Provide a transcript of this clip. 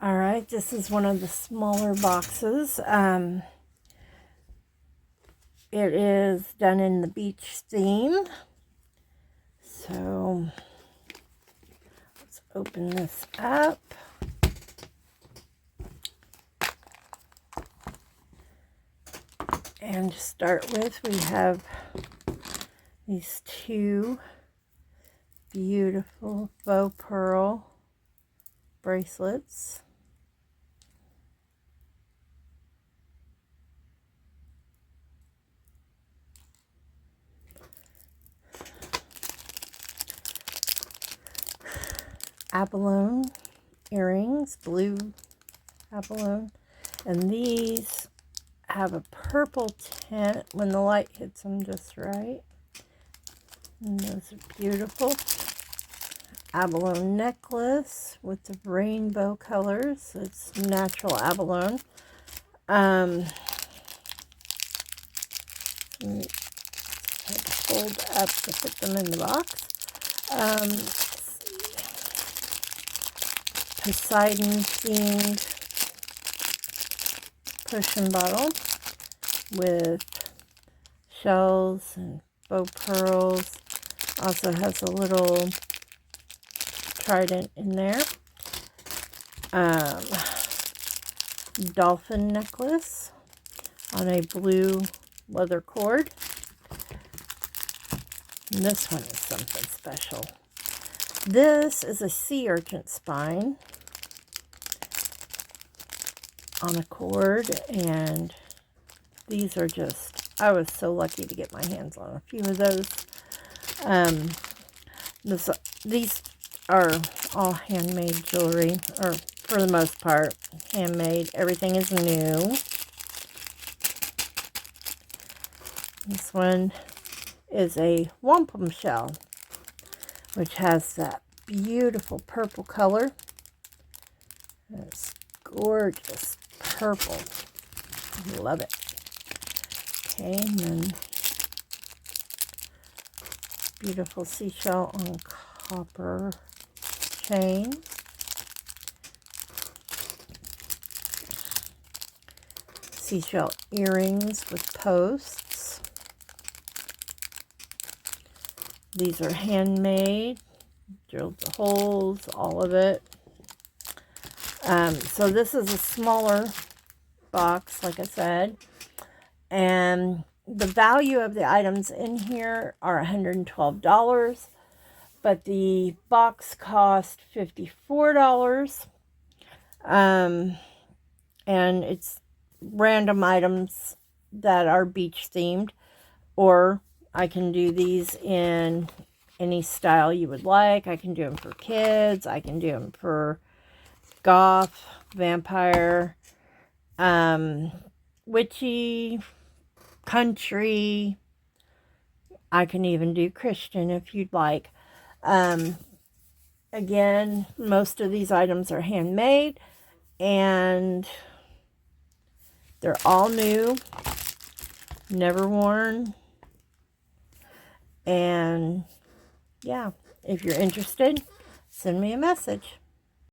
All right, this is one of the smaller boxes. It is done in the beach theme. So let's open this up. And to start with, we have these two beautiful faux pearl bracelets. Abalone earrings, blue abalone, and these have a purple tint when the light hits them just right, and those are beautiful. Abalone necklace with the rainbow colors. It's natural abalone. Fold up to put them in the box. Poseidon themed potion bottle with shells and faux pearls. Also has a little trident in there. Dolphin necklace on a blue leather cord. And this one is something special. This is a sea urchin spine on a cord, and these are just, I was so lucky to get my hands on a few of those. These are all handmade jewelry, or for the most part handmade. Everything is new. This one is a wampum shell, which has that beautiful purple color. It's gorgeous purple. Love it. Okay, and then beautiful seashell on copper chain. Seashell earrings with posts. These are handmade, drilled the holes, all of it. So this is a smaller box, like I said, and the value of the items in here are $112, but the box cost $54. And it's random items that are beach themed, or I can do these in any style you would like. I can do them for kids. I can do them for goth, vampire, witchy, country. I can even do Christian if you'd like. Again, most of these items are handmade, and they're all new, never worn. And yeah, if you're interested, send me a message.